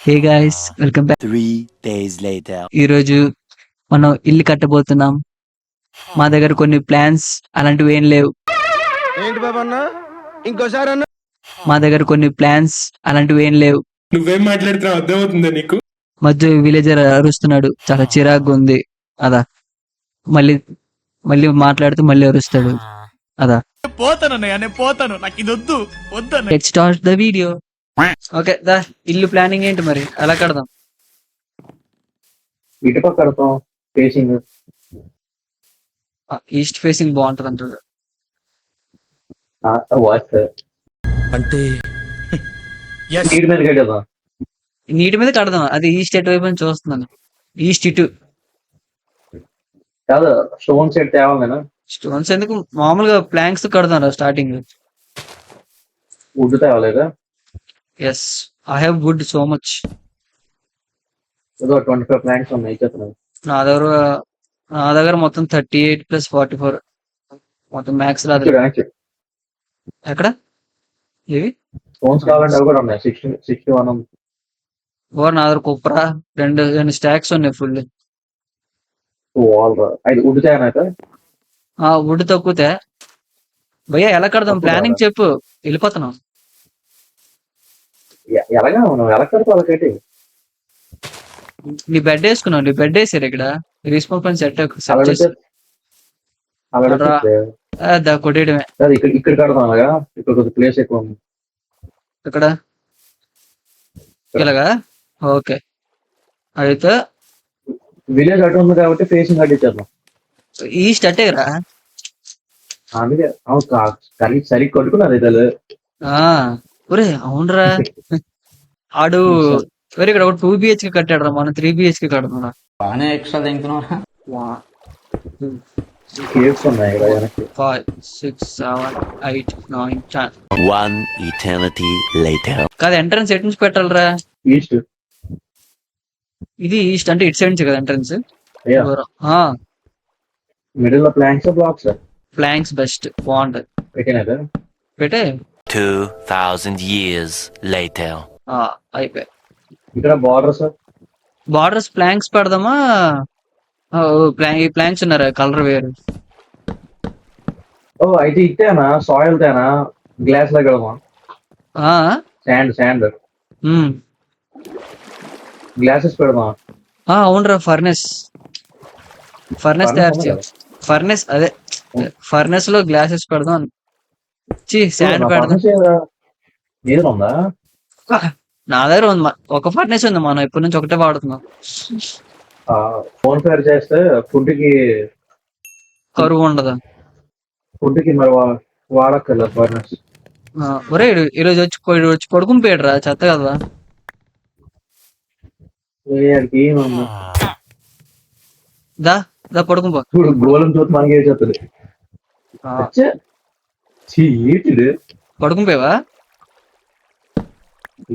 Hey guys, welcome back. 3 days later. ఈరోజు మనం ఇల్లు కట్టబోతున్నాం. మా దగ్గర కొన్ని ప్లాన్స్ అలాంటివి ఏం లేవు. ఏంటి బాబు అన్న ఇంకోసారి అన్న మా దగ్గర కొన్ని ప్లాన్స్ అలాంటివి ఏం లేవు. నువ్వేం మాట్లాడుతున్నావు అర్థమవుతుందా నీకు? మధ్య విలేజర్ అరుస్తున్నాడు, చాలా చిరాగ్గా ఉంది. అదా మళ్ళీ మళ్ళీ మాట్లాడుతూ మళ్ళీ అరుస్తాడు. అదా పోతానన్నయ్య, నేను పోతాను, నాకు ఇది వద్దు వద్దు. Let's start the video. Okay దా, ఇల్లు ప్లానింగ్ ఏంటి మరి, ఎలా కడదాం? ఇటుపక్క కడతాం ఫేసింగ్ ఈస్ట్ ఫేసింగ్ బాగుంటది అంటారు. వాచ్ అంటే నీటి మీద కట్టేద్దాం. నీటి మీద కడదాం. అది ఈస్ట్ ఎటువైపు అని చూస్తున్నాను. ఈస్ట్ ఇటు. కాదు స్టోన్ సెట్ తేవాలేనా? స్టోన్స్ ఎందుకు, మామూలుగా ప్లాంక్స్ కడదాం స్టార్టింగ్. వుడ్ తేవాలేదా? Yes, I have wood so much. ఏదో 25 ప్లాంట్స్ ఉన్నాయి చెప్తున్నాను. నా దగ్గర మొత్తం 38 + 44 మొత్తం మ్యాక్స్ రాదు. ఎక్కడ ఇవి స్టోన్స్ కావాలంటే అవి కూడా ఉన్నాయి. 61 నా దగ్గర కుప్రా రెండు స్టాక్స్ ఉన్నాయి ఫుల్. వాల్ అది వుడ్ తేనైతే వుడ్ తక్కువతే భయ్యా. ఎలా కడదాం ప్లానింగ్ చెప్పు, వెళ్ళిపోతున్నాం. ఎలాగా మనం ఎలా కడతాం అలా కట్టి నీ బెడ్ వేసుకున్నావు, నీ బెడ్ వేసారు ఇక్కడ. రెస్పాన్స్ సెట్ కొట్టేయడమే. ఇక్కడ కడతాం అలాగా. ఇక్కడ కొంచెం ప్లేస్ ఎక్కువ ఉంది. ఇక్కడ ఇలాగా ఓకే. అయితే విలేజ్ అటు ఉంది కాబట్టి ఫేసింగ్ కట్టించేద్దాం. ఈస్ట్ అట్టేరా. అందుకే అవును సరిగ్గా కట్టుకున్నారు ఇతలు. ఒరే అవునరా, ఆడు వేరే ఇక్కడ 2 BHK కట్టాడు రా, మనం 3 BHK కడుతున్నా. బాగానే ఎక్స్ట్రా తింటున్నావా? 5, 6, 7, 8, 9, 10. 1 eternity later. కాదు ఎంట్రన్స్ ఎటు నుంచి పెట్టాలరా? ఈస్ట్ ఇది ఈస్ట్ అంటే ఇటు సైడ్ నుంచి కదా ఎంట్రన్స్. మిడిల్ లో ప్లాంక్స్ బ్లాక్స్ ఫ్లాంక్స్ బెస్ట్, బాగుంటది. పెట్టినాక పెట్టే 2000 years later. అయిపోయి. ఇక్కడ బార్డర్స్ ప్లాంక్స్ పెడదామా? ఈ ప్లాంక్స్ ఉన్నారా, కలర్ వేరు. అయితే ఇట్టేనా సాయిల్ తేనా గ్లాస్ లో కడదాం. శాండ్ గ్లాసెస్ పెడదాం. అవునరా, ఫర్నెస్ తయారు చేయాలి. ఫర్నెస్ అదే ఫర్నెస్ లో గ్లాసెస్ పెడదాం. శాండ్ పెడదాం. ఏదో ఉందా? నా దగ్గర ఉంది, ఒక ఫర్నెస్ ఉంది, మనం ఇప్పటి నుంచి ఒకటే వాడుతున్నాం. ఫోన్ ఫేర్ చేస్తే ఫుడ్ కి కరువు ఉండదు. ఫుడ్ కి మరి వాడక్కర్లేదు ఫర్నెస్. ఒరే ఈరోజు వచ్చి పడుకుని పోయాడురా, చెత్త కదా. ఏమన్నా దా పడుకుని పో. చూడు గోళం చూసి మనకి ఏ చెప్తుంది. పడుకుని పోయావా?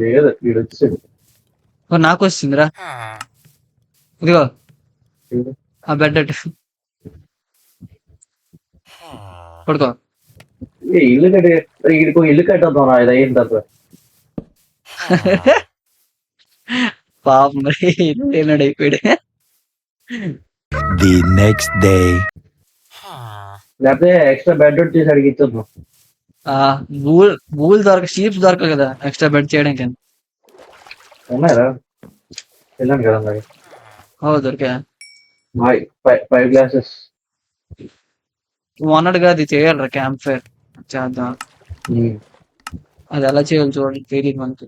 లేదు వీడు వచ్చాడు. నాకు వస్తుందిరా, ఇదిగో ఆ బెడ్ అటు పడుకో. ఇల్లు కట్టి ఇల్లు కట్టేద్దాం ఇది అయిన తర్వాత. పాపం మరి ఏనాడు అయిపోయాడు. The next day. లేకపోతే ఎక్స్ట్రా బెడ్ చేసి అడిగి ఇచ్చేద్దాం. బూల్ షీప్స్ దొరకదు కదా ఎక్స్ట్రా బెడ్ చేయడానికి. ఉన్నాయరా? వెళ్ళాను కదా మరి. దొరికా 5 గ్లాసెస్ అన్నట్టుగా అది చేయాలరా, క్యాంప్ ఫైర్ చేద్దాం. అది ఎలా చేయాలి చూడండి, తెలియదు మనకి.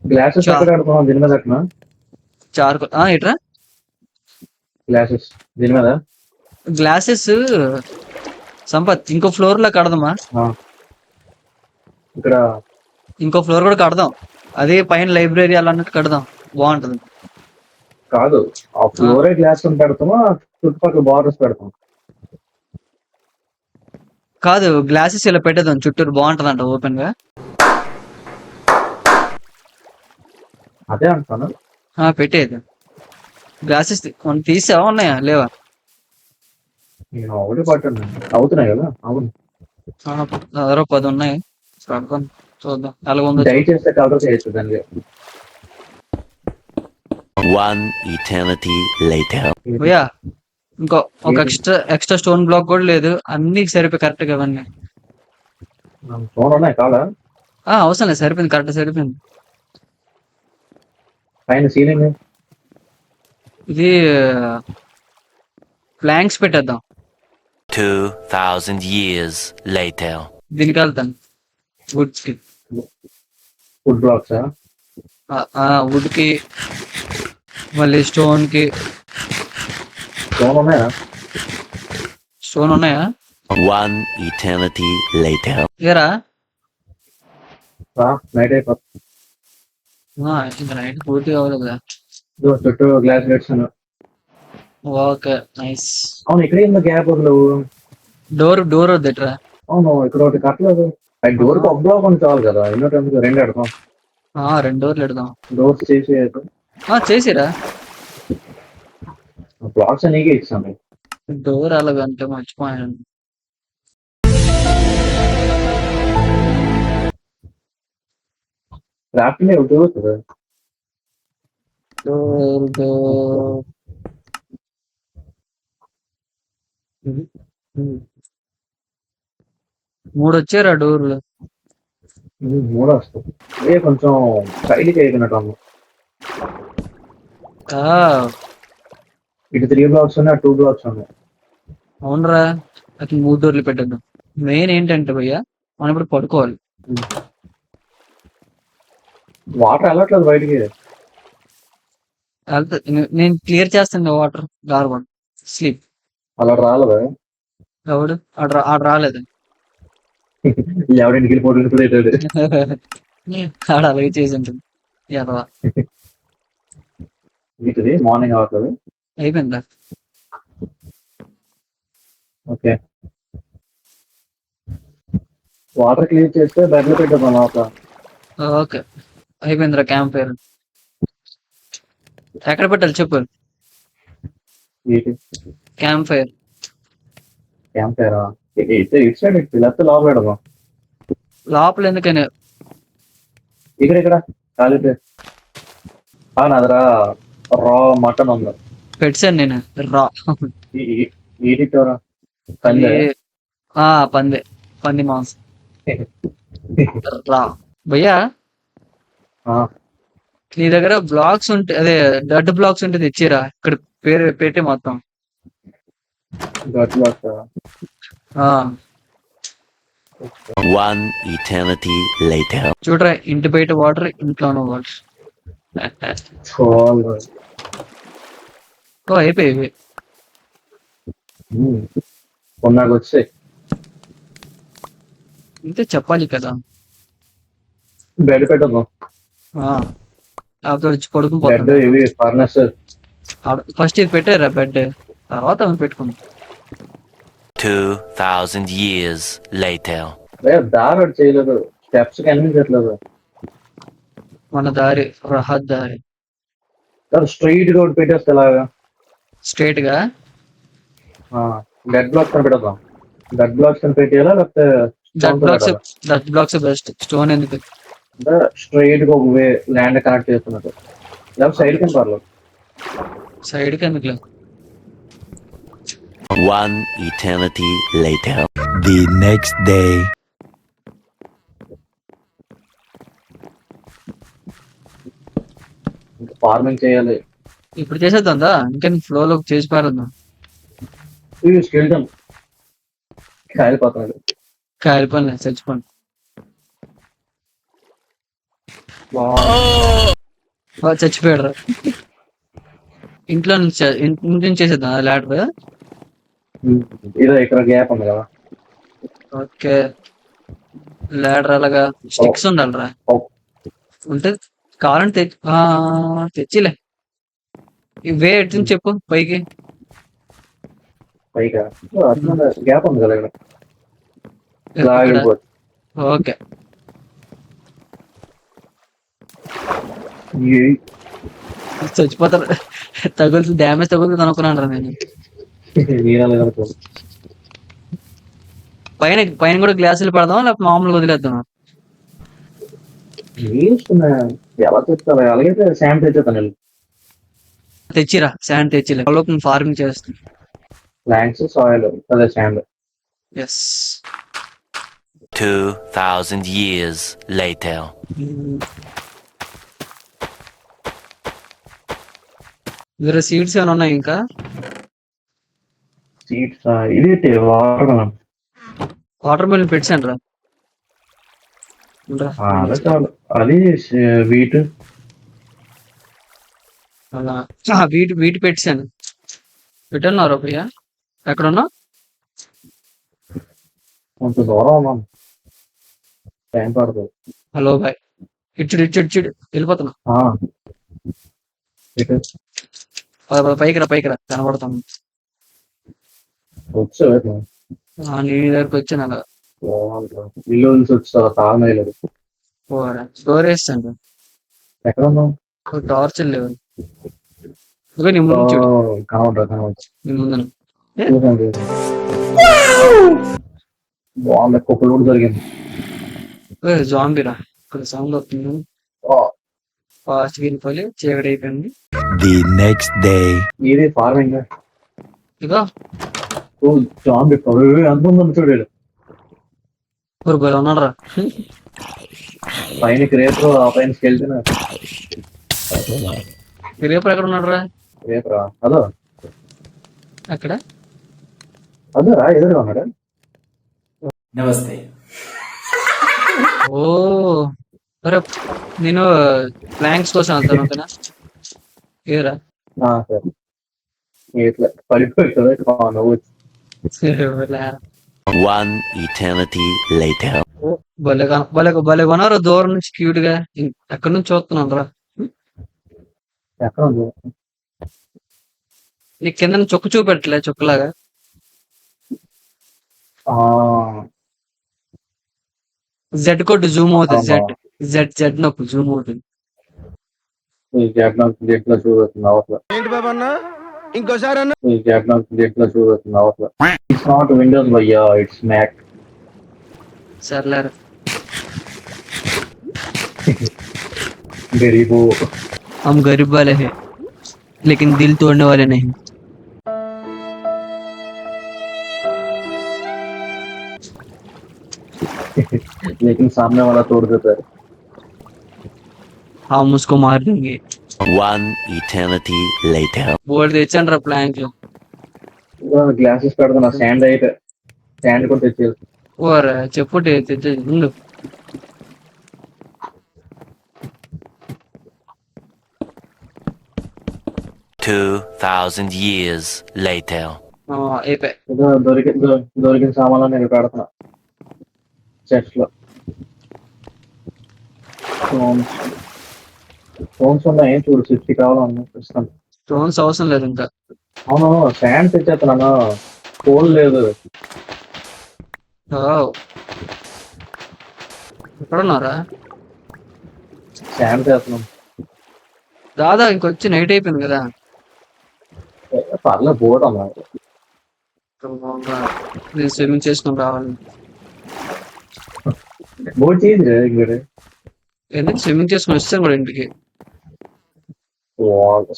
గ్లాసెస్ దీని మీద కట్టినా చార్కోల్ ఎట్రా గ్లాసెస్ దీని మీద గ్లాసెస్. సంపత్ ఇంకో ఫ్లోర్ లో కడదామా? ఇక్కడ ఇంకో ఫ్లోర్ కూడా కడదాం. అదే పైన లైబ్రరీ అలా అన్నట్టు కడదాం, బాగుంటది. కాదు ఆ ఫ్లోరే గ్లాస్ పెడతామా, చుట్టుపక్కల బార్డర్స్ పెడతాం? కాదు, గ్లాసెస్ ఇలా పెట్టేద్దాం చుట్టూరు, బాగుంటది అంట ఓపెన్ గా. అదే అంటాను. పెట్టేది గ్లాసెస్ తీసావా, ఉన్నాయా లేవా? నేను ఒకటి పట్టండి అవుతున్నాయి కదా. అవును, 10 ఉన్నాయి. చూద్దాం ఎలా ఉందో. డై చేస్తే కలర్ చేయొచ్చు దానికి. One eternity later. భయ్యా ఇంకో ఒక ఎక్స్ట్రా స్టోన్ బ్లాక్ కూడా లేదు, అన్ని సరిపోయి కరెక్ట్ గా అవన్నీ. ఫోన్ ఉన్నాయి కావాలా? అవసరం లేదు, సరిపోయింది, కరెక్ట్ సరిపోయింది. పైన సీలింగ్ ఇది ప్లాంక్స్ పెట్టేద్దాం. 2000 years later. దీనికి వెళ్తాను వుడ్స్ కి. Food blocks. వుడ్ కి మళ్ళీ స్టోన్ కి. ఫోన్ ఉన్నాయా? స్టోన్ ఉన్నాయా? One eternity later. ఏరా నైట్ అయిపోతుంది. ఇంకా నైట్ పూర్తి కావాలి కదా. చుట్టూ గ్లాస్ గేట్స్. Okay nice. అవును, ఇక్కడ ఏందో గ్యాప్ వదలవు. డోర్ వద్దట్రా. అవును, ఇక్కడ ఒకటి కట్టలేదు. ఆ డోర్ కి ఒక బ్లాక్ ఉంది చాలు కదా. ఎన్నో టైం రెండు పెడతాం. 2 డోర్లు పెడదాం. డోర్స్ చేసి చేసిరా బ్లాక్స్ నీకే ఇచ్చాను. డోర్ అలాగంటే మర్చిపోయాను. క్రాఫ్ట్ అవుతుంది. డోర్ 3 వచ్చారా డోర్లు? 3 వస్తుంది. కొంచెం సైడ్కి అయిపోయినట్టు అమ్మ. ఇటు 3 బ్లాక్స్ ఉన్నాయి, 2 బ్లాక్స్ ఉన్నాయి. అవునరా, అట్లా 3 డోర్లు పెట్టేద్దాం. మెయిన్ ఏంటంటే భయ్యా, మనం ఇప్పుడు పడుకోవాలి. వాటర్ వెళ్ళట్లేదు బయటికి. నేను క్లియర్ చేస్తాను వాటర్ గార్బన్ స్లీప్. అలా రాలేదా? ఎవడు ఆడ రాలేదు. ఎవరింటికి వెళ్ళిపోతుంది. ఆడ అలాగే చేసి ఉంటుంది. ఎదవా. వీటిది మార్నింగ్ అవ్వట్లేదు. అయిపోయిందా? ఓకే, వాటర్ క్లియర్ చేస్తే బెడ్ లో పెట్టేద్దాం లోపల. ఓకే అయిపోయిందిరా. క్యాంప్ ఫైర్ ఎక్కడ పెట్టాలి చెప్పు. వీటి క్యాంప్ ఫైర్ క్యాంప్ ఫైర్ ఇటు సైడ్ లేకపోతే లోపల పెడదాం. లోపల ఎందుకని? ఇక్కడ ఖాళీ నాదరా రా మటన్ ఉంది. పెట్టాను నేను రా. ఈడిటోరా పంది మాంసం రా. భయ్యా నీ దగ్గర బ్లాక్స్ ఉంటే, అదే డడ్ బ్లాక్స్ ఉంటే తెచ్చిరా. ఇక్కడ పేరు పెట్టి మొత్తం. One eternity later. చూడరా, ఇంటి బయట వాటర్, ఇంట్లోనూ వాటర్. అయిపోయి కొన్నాకు వచ్చాయి. ఇంతే చెప్పాలి కదా. బెడ్ పెట్టద్దాం. వచ్చి పడుకుని బెడ్ పోతాం. ఇవి ఫర్నెస్. ఫస్ట్ ఇది పెట్టారా బెడ్, తర్వాత అవి పెట్టుకుందాం. 2000 years later. దారి ఒకటి చేయలేదు, స్టెప్స్ కనిపించట్లేదు. మన దారి రహదారి స్ట్రైట్ రోడ్ పెట్టేస్తే ఎలాగా? స్ట్రైట్ గా డెడ్ బ్లాక్స్ అని పెడదాం. డెడ్ బ్లాక్స్ అని పెట్టేయాలా లేకపోతే డడ్ బ్లాక్స్ బెస్ట్. స్టోన్ ఎందుకు? అంటే స్ట్రైట్ గా ఒక వే ల్యాండ్ కనెక్ట్ చేస్తున్నట్టు, లేకపోతే సైడ్ కింద పర్లేదు. సైడ్ కి ఎందుకు? One eternity later. The next day. Farming చేయాలి. ఇప్పుడు చేసేద్దా? ఇంకా ఫ్లో లో చేసి పారేద్దాం. స్కెల్టన్ కాలిపోతున్నాడు. కాలిపోలే, చచ్చిపోండి. చచ్చిపోయాడు రా. ఇంట్లో నుంచి చేసేద్దాం లాడర్. ఇదో ఇక్కడ గ్యాప్ ఉంది కదా. ఓకే, లాడర్ అలాగా స్టిక్స్ ఉండాలిరా. ఉంటే కావాలంటే తెచ్చిలే. ఇవే ఎట్టు చెప్పు పైకి. పైగా గ్యాప్ ఉంది కదా ఇక్కడ. ఓకే, చచ్చిపోతారు. తగులుతుంది, డ్యామేజ్ తగులుతుంది అనుకున్నాను రా నేను. పైన కూడా గ్లాసులు పెడదాం, లేకపోతే మామూలుగా వదిలేద్దాం? ఎలా తెస్తాను? అలాగైతే శాంప్ తెచ్చేస్తాను. తెచ్చిరా, శాండ్ తెచ్చిరా, డెవలప్మెంట్ ఫార్మింగ్ చేస్తుంది. ప్లాంట్స్ సాయిల్ అదే శాండ్. ఎస్. 2,000 years later. వేరే సీడ్స్ ఏమైనా ఉన్నాయి ఇంకా? సీడ్స్ ఇది వాటర్ మిలన్ పెట్టాను రా. అదే చాలు. అది వీట్ వీటి వీటి పెట్టాను. పెట్టన్నారు ప్రియా, ఎక్కడున్నా? కొంత దూరం ఉన్నాం, టైం పడుతుంది. హలో బాయ్, ఇచ్చుడు వెళ్ళిపోతున్నా. పైకి రా కనబడతాం. వచ్చా నీ దగ్గరకు వచ్చాను అలా. ఇల్లు నుంచి వచ్చా తాగలేదు. స్టోర్ వేస్తాను. ఎక్కడ ఉన్నావు? టార్చ్ లేవు. నీ ముందు చూడు, నీ ముందు బాగుంది. కుక్కలు కూడా జరిగింది. జాంబీరా, ఇక్కడ సౌండ్ వస్తుంది. ఫాస్ట్ వెళ్ళిపోయి చీకటి అయిపోయింది. The next day. ఇది ఫార్మింగ్. ఇదో జాంబీ అంత చూడాడు. బలి ఉన్నాడు రా. పైన రేపు ఆ పైన వెళ్తున్నా. రేపు ఎక్కడ ఉన్నాడు రా? రేపు రా అదో అక్కడ అదోరా ఎదురుగా ఉన్నాడు. నమస్తే. ఓ అరే, నేను ప్లాంక్స్ కోసం వెళ్తాను. ఓకేనా? ఏరా సరే ఇట్లా పడిపోయి One eternity later. భలే కొన్నారు దూరం నుంచి క్యూట్ గా. ఎక్కడి నుంచి చూస్తున్నాను రా. ఎక్కడ ఉంది? నీ కింద చొక్కు చూపెట్టలే, చొక్కులాగా. జెడ్ కొట్టు జూమ్ అవుతుంది. జెడ్ నొక్కు జూమ్ అవుతుంది. ఏంటి బాబా అన్న ఇంకోసారి అన్న ఇట్స్ నాట్ విండోస్ భయ్యా, ఇట్స్ మ్యాక్. సర్లేరా. गरीबों हम गरीब वाले हैं लेकिन दिल तोड़ने वाले नहीं. लेकिन सामने वाला तोड़ देता है. हम उसको मार देंगे. One eternity later. బోర్డు తెచ్చాను రా ప్లాంక్. గ్లాసెస్ పెడుతున్నా. శాండ్ అయితే శాండ్ కూడా తెచ్చేది. ఓరా చెప్పు ఉండు. Two 2,000 years later. అయిపోయి దొరికిన సామాన్లు నేను పెడుతున్నా చెస్ట్ లో. ఫోన్స్ ఉన్నాయి చూడు, 60 కావాలన్నా ఇస్తాను. స్టోన్స్ అవసరం లేదు ఇంకా. అవును శాండ్ తెచ్చేస్తున్నాను, కోల్ లేదు. ఎక్కడున్నారా? శాండ్ చేస్తున్నాం. దాదా ఇంకొచ్చి నైట్ అయిపోయింది కదా. పర్లేదు బోట్ అన్నారు. నేను స్విమ్మింగ్ చేసుకుని రావాలి. బోట్ చేయండి ఇక్కడ. ఎందుకు స్విమ్మింగ్ చేసుకుని వస్తాను కూడా ఇంటికి.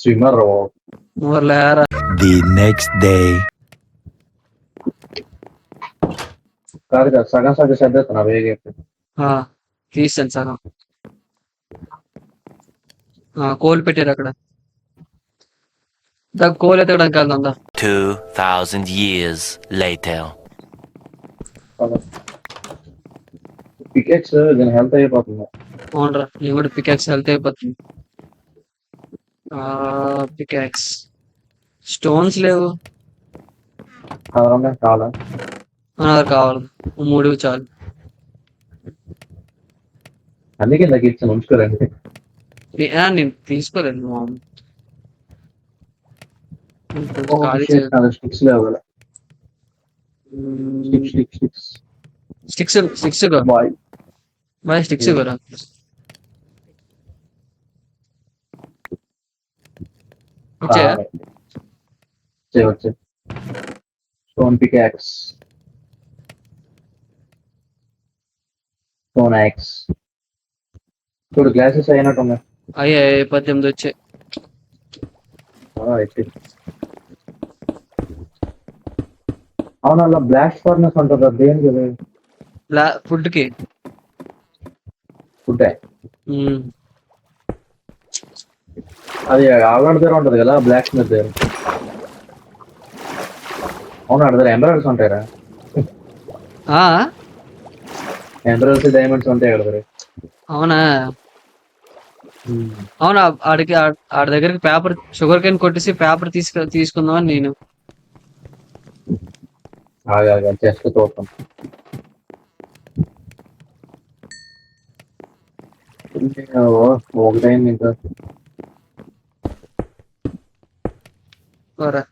స్విమ్మర్ లేరా. The next day. కాదు కదా, సగం సగం సర్దేస్తున్నా వేగే. తీసాను సగం. కోల్ పెట్టారు అక్కడ. కోల్ ఎత్తడానికి వెళ్దా. 2,000 years later. పికెట్స్ దీని హెల్త్ అయిపోతుంది. అవునరా, నేను కూడా పికాక్స్ హెల్త్ అయిపోతుంది. పికాక్స్ స్టోన్స్ లేవు. చాలా కావాలి 3 చాలు. అందుకే నాకు ఇచ్చాను, ఉంచుకోరండి. నేను తీసుకోలేదు మా స్టిక్స్ లేవు కదా. స్టిక్స్ బాయ్ స్టిక్స్ కదా. వచ్చే స్టోన్ పికాక్స్, స్టోన్ యాక్స్. ఇప్పుడు గ్లాసెస్ అయినట్టు ఉన్నాయి. అయ్యే 18 వచ్చాయి. అయితే అవును, అలా బ్లాక్ ఫర్నెస్ ఉంటుంది, అది దేనికి అది? ఫుడ్ కి. ఫుడ్ ఉమ్. అది ఆల్రెడీ దగ్గర ఉంటది కదా బ్లాక్ స్మిత్ దగ్గర. అవును, అక్కడ దగ్గర ఎమరాల్డ్స్ ఉంటాయరా? ఆ ఎమరాల్డ్స్ డైమండ్స్ ఉంటాయి అక్కడ దగ్గర. అవునా? అవునా, ఆడికి ఆడి దగ్గరికి పేపర్ షుగర్ కేన్ కొట్టేసి పేపర్ తీసుకుందామని నేను. ఆగా చెస్ట్ చూస్తాం. ఒకటైంది ఇంకా. రా,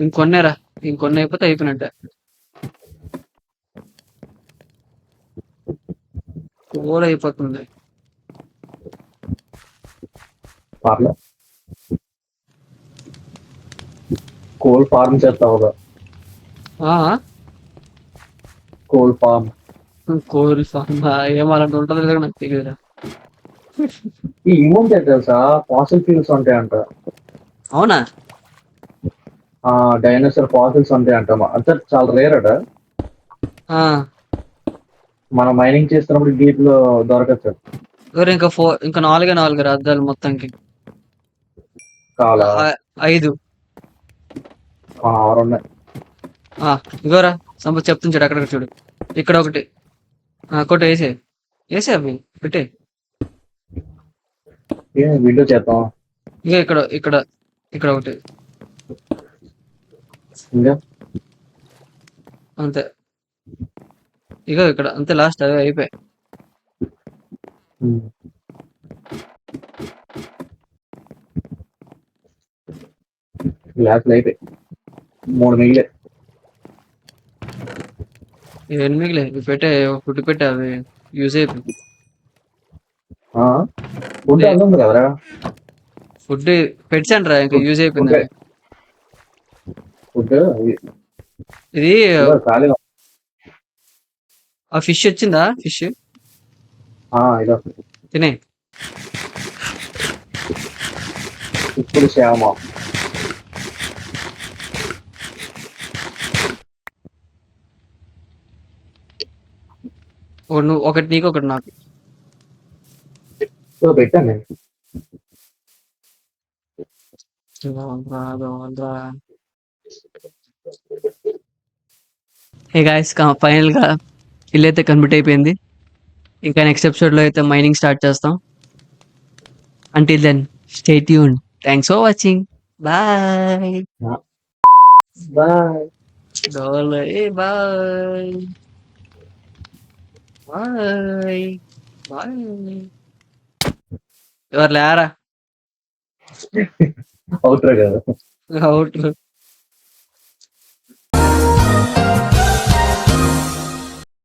ఇంకొన్నేరా, ఇంకొన్ని అయిపోతే అయిపోయినట్టే. కూర అయిపోతుంది. పార్లే కోల్ ఫార్మ్ చేస్తావు. ఆ కోల్ ఫార్మ్. కోరి ఫామ్ ఏం అలాంటి ఉంటుందో లేదో నాకు తెలియదురా. ఈ ఉంటాయి తెలుసా, ఫాసిల్ ఫ్యూల్స్ ఉంటాయంట. అవునా? డైనోసార్ ఫాసిల్స్ ఉంటాయంట, అంటే చాలా రేర్ అట. ఆ మనం మైనింగ్ చేస్తున్నప్పుడు డీప్ లో దొరకచ్చు. ఎవరు ఇంకా నాలుగే అద్దాలు మొత్తానికి. కావాలా? 5. ఆరు ఉన్నాయి. ఇగోరా సంపత్ చెప్తుంది చూడు, అక్కడ చూడు. ఇక్కడ ఒకటి కొట్టు, వేసే అవి పెట్టే. విండో చేద్దాం ఇక ఇక్కడ ఇక్కడ ఇక్కడ ఒకటి. ఇంకా. అంతే. ఇక ఇక్కడ అంతే, లాస్ట్ అదే అయిపోయాయి. గ్లాసులు అయిపోయి 3 మిగిలే. ఇవన్నీ మిగిలే, ఇవి పెట్టే, ఫుడ్ పెట్టే, అవి యూజ్ అయిపోయి. ఫుడ్ అది ఉంది కదరా. ఫుడ్ పెట్టాను రా, ఇంకా యూజ్ అయిపోయింది అది. ఫుడ్ ఇది ఖాళీగా. ఆ ఫిష్ వచ్చిందా? ఫిష్ ఇదో తినే. ఇప్పుడు శ్యామ. నువ్వు ఒకటి నీకు, ఒకటి నాకు. పెట్టాను నేను. హే గాయ్స్, ఫైనల్ గా ఇల్లు అయితే కంప్లీట్ అయిపోయింది. ఇంకా నెక్స్ట్ ఎపిసోడ్ లో అయితే మైనింగ్ స్టార్ట్ చేస్తాం. Until then stay tune. Thanks for watching. Bye. Bye. Bye bye bye. ఎవరు లేరా? అవుతారు కదా. అవుట్.